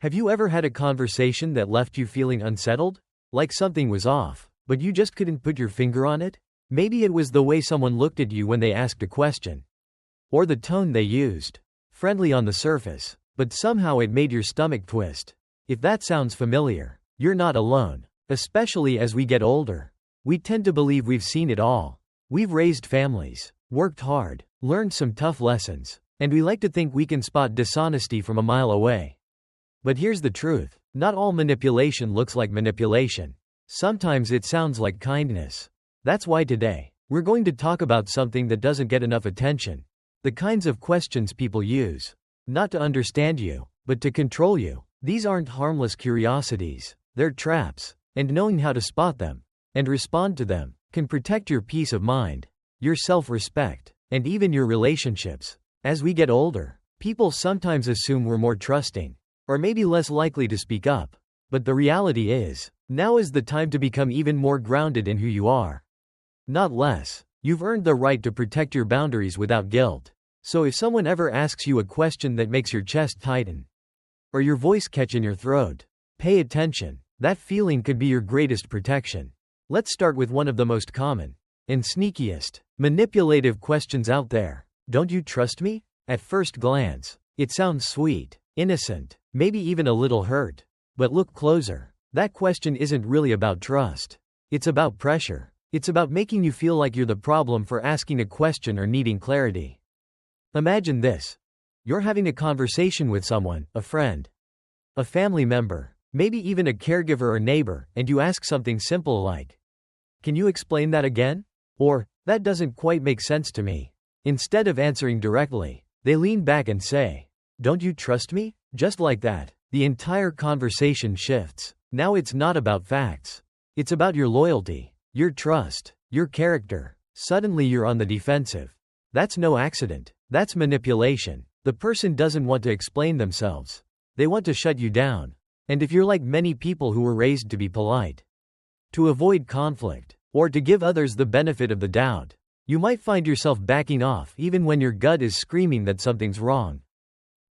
Have you ever had a conversation that left you feeling unsettled? Like something was off, but you just couldn't put your finger on it? Maybe it was the way someone looked at you when they asked a question. Or the tone they used. Friendly on the surface, but somehow it made your stomach twist. If that sounds familiar, you're not alone. Especially as we get older. We tend to believe we've seen it all. We've raised families, worked hard, learned some tough lessons, and we like to think we can spot dishonesty from a mile away. But here's the truth. Not all manipulation looks like manipulation. Sometimes it sounds like kindness. That's why today, we're going to talk about something that doesn't get enough attention. The kinds of questions people use. Not to understand you, but to control you. These aren't harmless curiosities. They're traps. And knowing how to spot them, and respond to them, can protect your peace of mind, your self-respect, and even your relationships. As we get older, people sometimes assume we're more trusting, or maybe less likely to speak up. But the reality is, now is the time to become even more grounded in who you are. Not less. You've earned the right to protect your boundaries without guilt. So if someone ever asks you a question that makes your chest tighten, or your voice catch in your throat, pay attention. That feeling could be your greatest protection. Let's start with one of the most common and sneakiest manipulative questions out there. Don't you trust me? At first glance, it sounds sweet, innocent, maybe even a little hurt. But look closer. That question isn't really about trust. It's about pressure. It's about making you feel like you're the problem for asking a question or needing clarity. Imagine this. You're having a conversation with someone, a friend, a family member, maybe even a caregiver or neighbor, and you ask something simple like, "Can you explain that again?" Or, "That doesn't quite make sense to me." Instead of answering directly, they lean back and say, "Don't you trust me?" Just like that, the entire conversation shifts. Now it's not about facts. It's about your loyalty, your trust, your character. Suddenly you're on the defensive. That's no accident. That's manipulation. The person doesn't want to explain themselves. They want to shut you down. And if you're like many people who were raised to be polite, to avoid conflict, or to give others the benefit of the doubt, you might find yourself backing off even when your gut is screaming that something's wrong.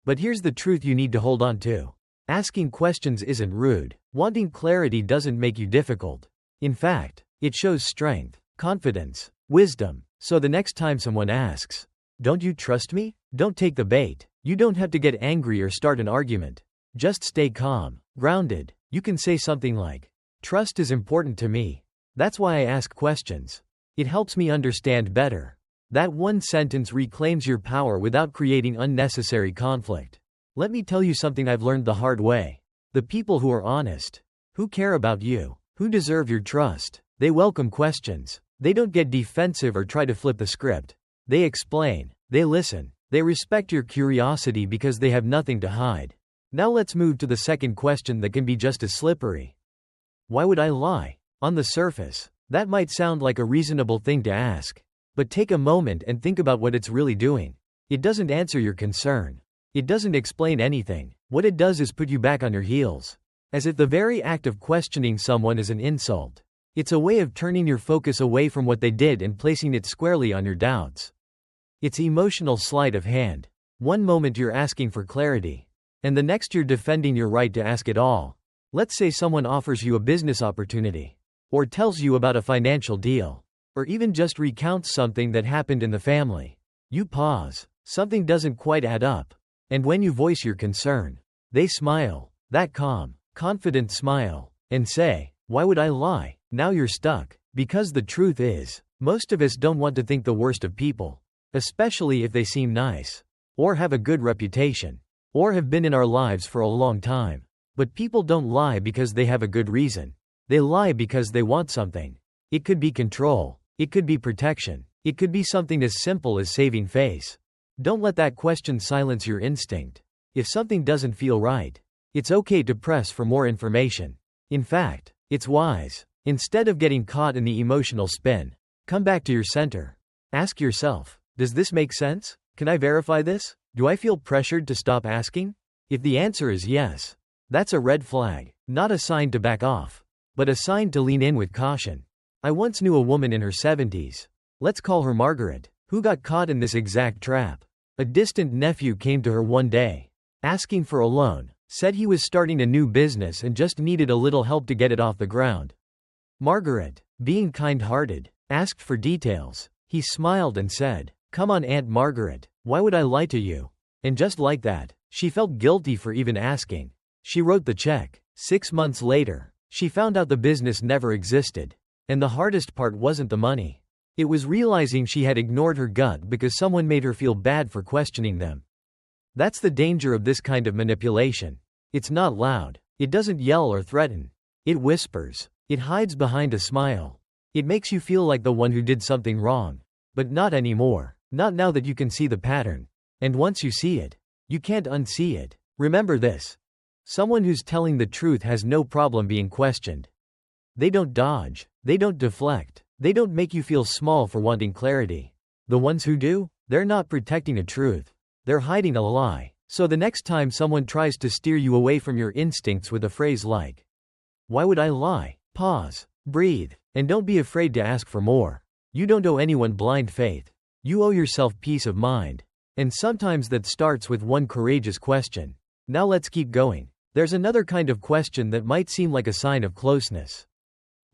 But here's the truth you need to hold on to. Asking questions isn't rude. Wanting clarity doesn't make you difficult. In fact, it shows strength, confidence, wisdom. So the next time someone asks, "Don't you trust me?" don't take the bait. You don't have to get angry or start an argument. Just stay calm, grounded. You can say something like, "Trust is important to me. That's why I ask questions. It helps me understand better." That one sentence reclaims your power without creating unnecessary conflict. Let me tell you something I've learned the hard way. The people who are honest, who care about you, who deserve your trust, they welcome questions. They don't get defensive or try to flip the script. They explain, they listen, they respect your curiosity because they have nothing to hide. Now let's move to the second question that can be just as slippery. Why would I lie? On the surface, that might sound like a reasonable thing to ask. But take a moment and think about what it's really doing. It doesn't answer your concern. It doesn't explain anything. What it does is put you back on your heels. As if the very act of questioning someone is an insult. It's a way of turning your focus away from what they did and placing it squarely on your doubts. It's emotional sleight of hand. One moment you're asking for clarity, and the next you're defending your right to ask it all. Let's say someone offers you a business opportunity, or tells you about a financial deal, or even just recounts something that happened in the family. You pause. Something doesn't quite add up. And when you voice your concern, they smile, that calm, confident smile, and say, "Why would I lie?" Now you're stuck. Because the truth is, most of us don't want to think the worst of people, especially if they seem nice, or have a good reputation, or have been in our lives for a long time. But people don't lie because they have a good reason. They lie because they want something. It could be control. It could be protection. It could be something as simple as saving face. Don't let that question silence your instinct. If something doesn't feel right, it's okay to press for more information. In fact, it's wise. Instead of getting caught in the emotional spin, come back to your center. Ask yourself, does this make sense? Can I verify this? Do I feel pressured to stop asking? If the answer is yes, that's a red flag, not a sign to back off, but a sign to lean in with caution. I once knew a woman in her 70s. Let's call her Margaret, who got caught in this exact trap. A distant nephew came to her one day, asking for a loan, Said he was starting a new business and just needed a little help to get it off the ground. Margaret, being kind-hearted, asked for details. He smiled and said, "Come on, Aunt Margaret, why would I lie to you?" And just like that, she felt guilty for even asking. She wrote the check. 6 months later, she found out the business never existed. And the hardest part wasn't the money. It was realizing she had ignored her gut because someone made her feel bad for questioning them. That's the danger of this kind of manipulation. It's not loud. It doesn't yell or threaten. It whispers. It hides behind a smile. It makes you feel like the one who did something wrong. But not anymore. Not now that you can see the pattern. And once you see it, you can't unsee it. Remember this. Someone who's telling the truth has no problem being questioned. They don't dodge. They don't deflect. They don't make you feel small for wanting clarity. The ones who do, they're not protecting a truth. They're hiding a lie. So the next time someone tries to steer you away from your instincts with a phrase like, "Why would I lie?" Pause, breathe, and don't be afraid to ask for more. You don't owe anyone blind faith. You owe yourself peace of mind. And sometimes that starts with one courageous question. Now let's keep going. There's another kind of question that might seem like a sign of closeness,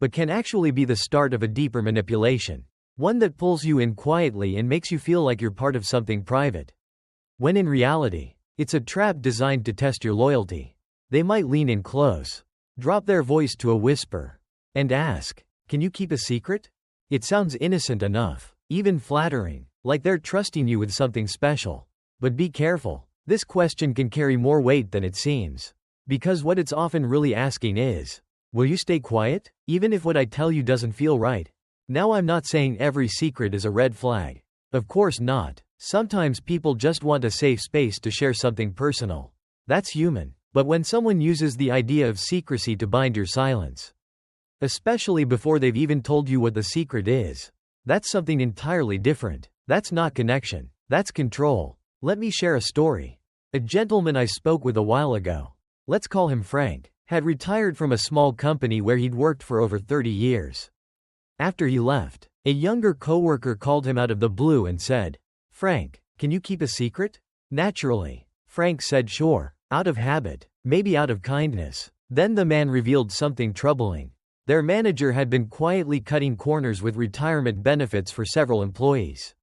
but can actually be the start of a deeper manipulation. One that pulls you in quietly and makes you feel like you're part of something private. When in reality, it's a trap designed to test your loyalty. They might lean in close, drop their voice to a whisper, and ask, "Can you keep a secret?" It sounds innocent enough, even flattering, like they're trusting you with something special. But be careful. This question can carry more weight than it seems. Because what it's often really asking is, will you stay quiet, even if what I tell you doesn't feel right? Now, I'm not saying every secret is a red flag. Of course not. Sometimes people just want a safe space to share something personal. That's human. But when someone uses the idea of secrecy to bind your silence, especially before they've even told you what the secret is, that's something entirely different. That's not connection. That's control. Let me share a story. A gentleman I spoke with a while ago, let's call him Frank, had retired from a small company where he'd worked for over 30 years. After he left, a younger coworker called him out of the blue and said, "Frank, can you keep a secret?" Naturally, Frank said sure, out of habit, maybe out of kindness. Then the man revealed something troubling. Their manager had been quietly cutting corners with retirement benefits for several employees,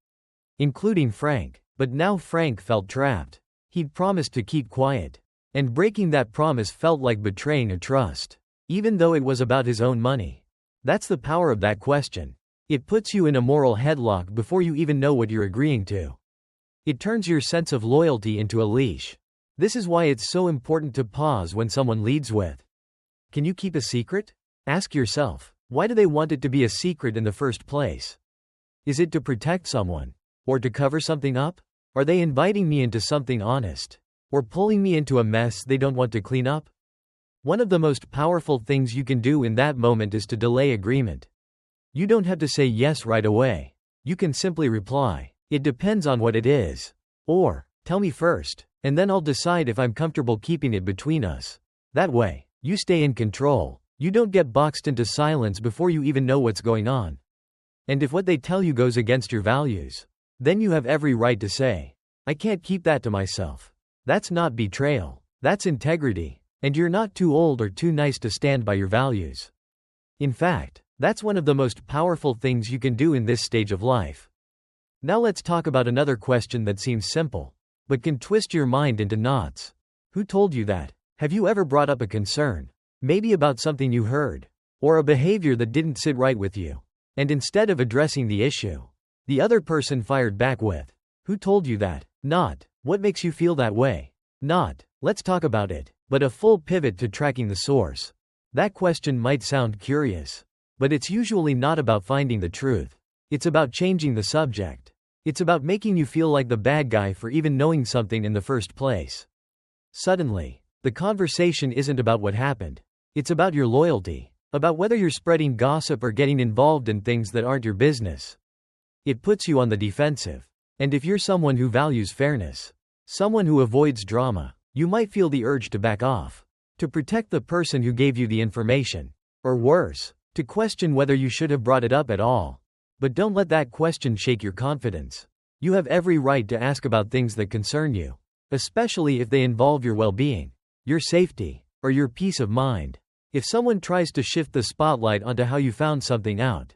including Frank. But now Frank felt trapped. He'd promised to keep quiet, and breaking that promise felt like betraying a trust, even though it was about his own money. That's the power of that question. It puts you in a moral headlock before you even know what you're agreeing to. It turns your sense of loyalty into a leash. This is why it's so important to pause when someone leads with, "Can you keep a secret?" Ask yourself, why do they want it to be a secret in the first place? Is it to protect someone? Or to cover something up? Are they inviting me into something honest? Or pulling me into a mess they don't want to clean up? One of the most powerful things you can do in that moment is to delay agreement. You don't have to say yes right away. You can simply reply, "It depends on what it is." Or, "Tell me first, and then I'll decide if I'm comfortable keeping it between us." That way, you stay in control. You don't get boxed into silence before you even know what's going on. And if what they tell you goes against your values, then you have every right to say, "I can't keep that to myself." That's not betrayal. That's integrity. And you're not too old or too nice to stand by your values. In fact, that's one of the most powerful things you can do in this stage of life. Now let's talk about another question that seems simple, but can twist your mind into knots. Who told you that? Have you ever brought up a concern? Maybe about something you heard, or a behavior that didn't sit right with you. And instead of addressing the issue, the other person fired back with, "Who told you that?" Not, "What makes you feel that way?" Not, "Let's talk about it," but a full pivot to tracking the source. That question might sound curious, but it's usually not about finding the truth. It's about changing the subject. It's about making you feel like the bad guy for even knowing something in the first place. Suddenly, the conversation isn't about what happened. It's about your loyalty, about whether you're spreading gossip or getting involved in things that aren't your business. It puts you on the defensive. And if you're someone who values fairness, someone who avoids drama, you might feel the urge to back off, to protect the person who gave you the information, or worse, to question whether you should have brought it up at all. But don't let that question shake your confidence. You have every right to ask about things that concern you, especially if they involve your well-being. your safety, or your peace of mind. If someone tries to shift the spotlight onto how you found something out,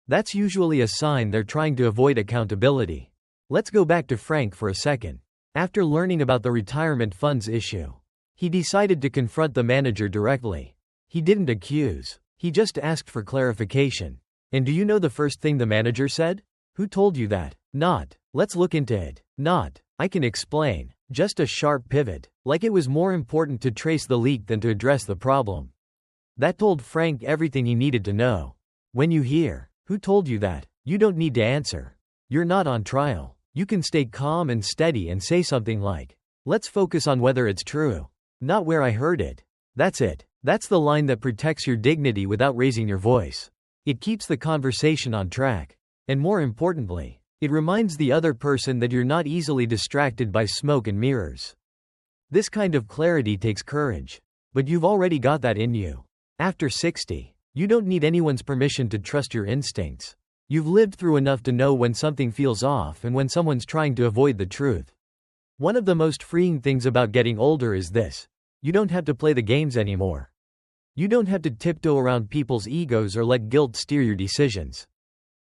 that's usually a sign they're trying to avoid accountability. Let's go back to Frank for a second. After learning about the retirement funds issue, he decided to confront the manager directly. He didn't accuse, he just asked for clarification. And do you know the first thing the manager said? "Who told you that?" Not, "Let's look into it." Not, "I can explain." Just a sharp pivot, like it was more important to trace the leak than to address the problem. That told Frank everything he needed to know. When you hear, "Who told you that?" you don't need to answer. You're not on trial. You can stay calm and steady and say something like, "Let's focus on whether it's true, not where I heard it." That's it. That's the line that protects your dignity without raising your voice. It keeps the conversation on track. And more importantly, it reminds the other person that you're not easily distracted by smoke and mirrors. This kind of clarity takes courage. But you've already got that in you. After 60, you don't need anyone's permission to trust your instincts. You've lived through enough to know when something feels off and when someone's trying to avoid the truth. One of the most freeing things about getting older is this: you don't have to play the games anymore. You don't have to tiptoe around people's egos or let guilt steer your decisions.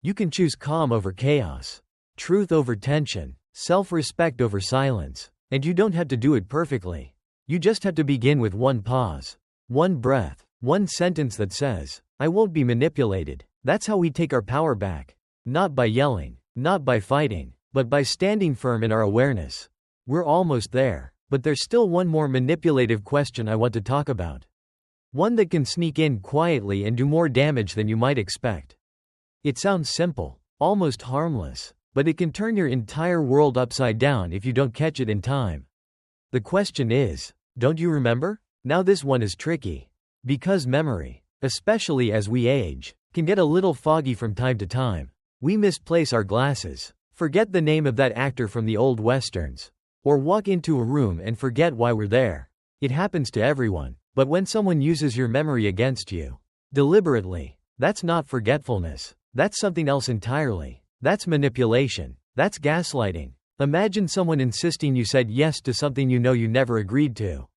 You can choose calm over chaos, truth over tension, self-respect over silence, and you don't have to do it perfectly. You just have to begin with one pause, one breath, one sentence that says, "I won't be manipulated." That's how we take our power back. Not by yelling, not by fighting, but by standing firm in our awareness. We're almost there, but there's still one more manipulative question I want to talk about. One that can sneak in quietly and do more damage than you might expect. It sounds simple, almost harmless, but it can turn your entire world upside down if you don't catch it in time. The question is, don't you remember? Now this one is tricky. Because memory, especially as we age, can get a little foggy from time to time. We misplace our glasses, forget the name of that actor from the old westerns, or walk into a room and forget why we're there. It happens to everyone, but when someone uses your memory against you, deliberately, that's not forgetfulness. That's something else entirely. That's manipulation. That's gaslighting. Imagine someone insisting you said yes to something you know you never agreed to.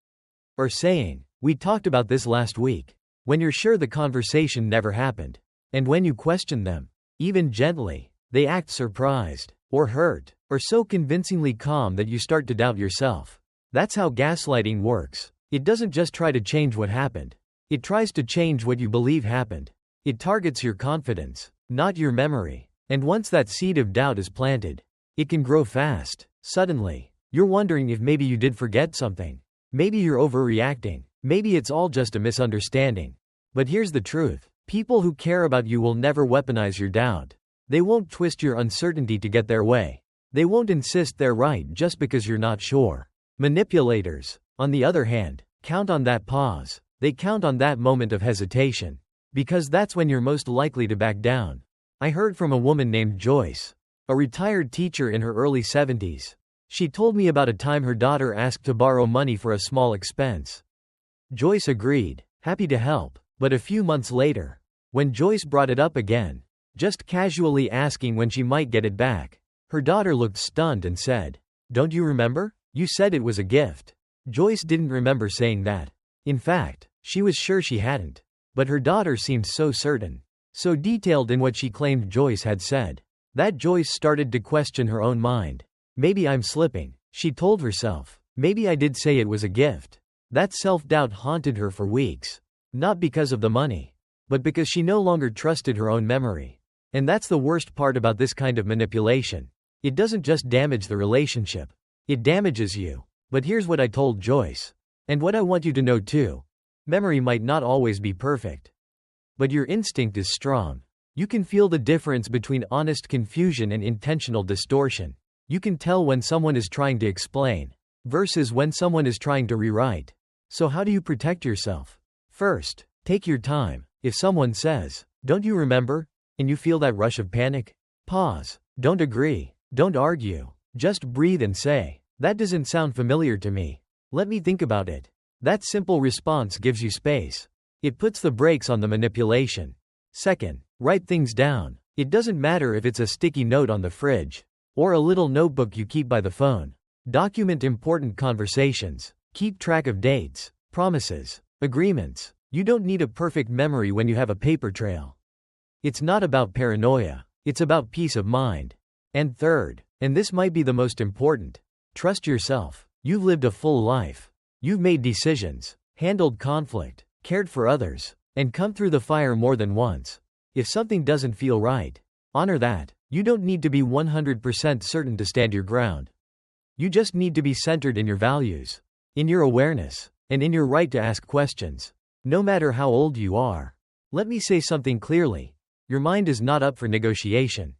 Or saying, "We talked about this last week," when you're sure the conversation never happened. And when you question them, even gently, they act surprised, or hurt, or so convincingly calm that you start to doubt yourself. That's how gaslighting works. It doesn't just try to change what happened. It tries to change what you believe happened. It targets your confidence, not your memory. And once that seed of doubt is planted, it can grow fast. Suddenly, you're wondering if maybe you did forget something. Maybe you're overreacting. Maybe it's all just a misunderstanding. But here's the truth. People who care about you will never weaponize your doubt. They won't twist your uncertainty to get their way. They won't insist they're right just because you're not sure. Manipulators, on the other hand, count on that pause. They count on that moment of hesitation. Because that's when you're most likely to back down. I heard from a woman named Joyce, a retired teacher in her early 70s. She told me about a time her daughter asked to borrow money for a small expense. Joyce agreed, happy to help. But a few months later, when Joyce brought it up again, just casually asking when she might get it back, her daughter looked stunned and said, "Don't you remember? You said it was a gift." Joyce didn't remember saying that. In fact, she was sure she hadn't. But her daughter seemed so certain, so detailed in what she claimed Joyce had said, that Joyce started to question her own mind. "Maybe I'm slipping," she told herself. "Maybe I did say it was a gift." That self-doubt haunted her for weeks. Not because of the money, but because she no longer trusted her own memory. And that's the worst part about this kind of manipulation. It doesn't just damage the relationship. It damages you. But here's what I told Joyce. And what I want you to know too. Memory might not always be perfect. But your instinct is strong. You can feel the difference between honest confusion and intentional distortion. You can tell when someone is trying to explain, versus when someone is trying to rewrite. So how do you protect yourself? First, take your time. If someone says, "Don't you remember?" and you feel that rush of panic, pause. Don't agree. Don't argue. Just breathe and say, "That doesn't sound familiar to me. Let me think about it." That simple response gives you space. It puts the brakes on the manipulation. Second, write things down. It doesn't matter if it's a sticky note on the fridge, or a little notebook you keep by the phone. Document important conversations. Keep track of dates, promises, agreements. You don't need a perfect memory when you have a paper trail. It's not about paranoia, it's about peace of mind. And third, and this might be the most important, trust yourself. You've lived a full life. You've made decisions, handled conflict, cared for others, and come through the fire more than once. If something doesn't feel right, honor that. You don't need to be 100% certain to stand your ground. You just need to be centered in your values, in your awareness, and in your right to ask questions, no matter how old you are. Let me say something clearly. Your mind is not up for negotiation.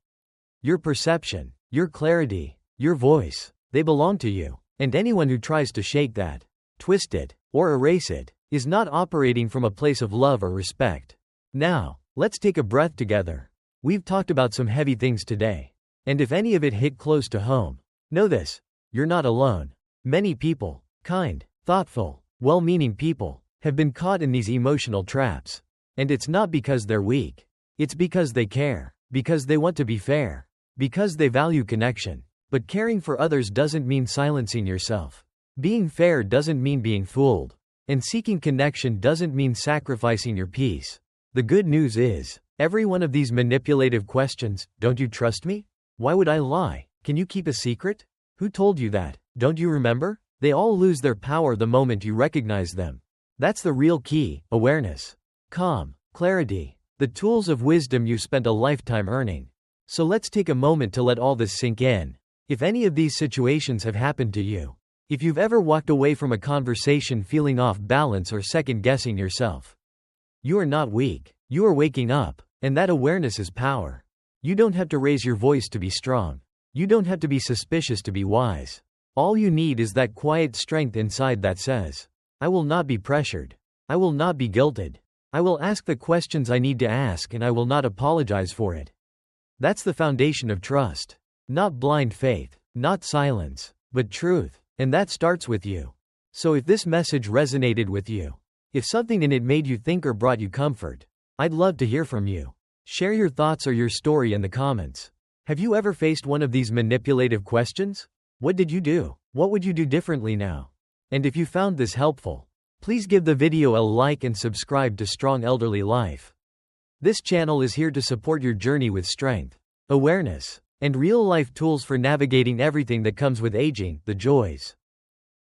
Your perception, your clarity, your voice, they belong to you. And anyone who tries to shake that, twist it, or erase it, is not operating from a place of love or respect. Now, let's take a breath together. We've talked about some heavy things today. And if any of it hit close to home, know this: you're not alone. Many people, kind, thoughtful, well-meaning people, have been caught in these emotional traps. And it's not because they're weak. It's because they care, because they want to be fair, because they value connection. But caring for others doesn't mean silencing yourself. Being fair doesn't mean being fooled. And seeking connection doesn't mean sacrificing your peace. The good news is, every one of these manipulative questions, don't you trust me? Why would I lie? Can you keep a secret? Who told you that? Don't you remember? They all lose their power the moment you recognize them. That's the real key: awareness, calm, clarity, the tools of wisdom you spent a lifetime earning. So let's take a moment to let all this sink in. If any of these situations have happened to you, if you've ever walked away from a conversation feeling off balance or second-guessing yourself, you are not weak. You are waking up, and that awareness is power. You don't have to raise your voice to be strong. You don't have to be suspicious to be wise. All you need is that quiet strength inside that says, I will not be pressured. I will not be guilted. I will ask the questions I need to ask, and I will not apologize for it. That's the foundation of trust. Not blind faith, not silence, but truth. And that starts with you. So if this message resonated with you, if something in it made you think or brought you comfort, I'd love to hear from you. Share your thoughts or your story in the comments. Have you ever faced one of these manipulative questions? What did you do? What would you do differently now? And if you found this helpful, please give the video a like and subscribe to Strong Elderly Life. This channel is here to support your journey with strength, awareness, and real-life tools for navigating everything that comes with aging: the joys,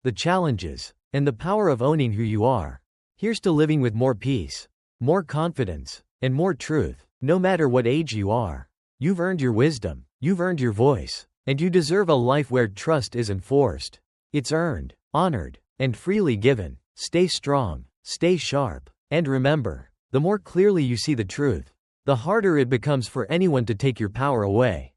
the challenges, and the power of owning who you are. Here's to living with more peace, more confidence, and more truth. No matter what age you are, you've earned your wisdom, you've earned your voice, and you deserve a life where trust isn't forced. It's earned, honored, and freely given. Stay strong, stay sharp, and remember, the more clearly you see the truth, the harder it becomes for anyone to take your power away.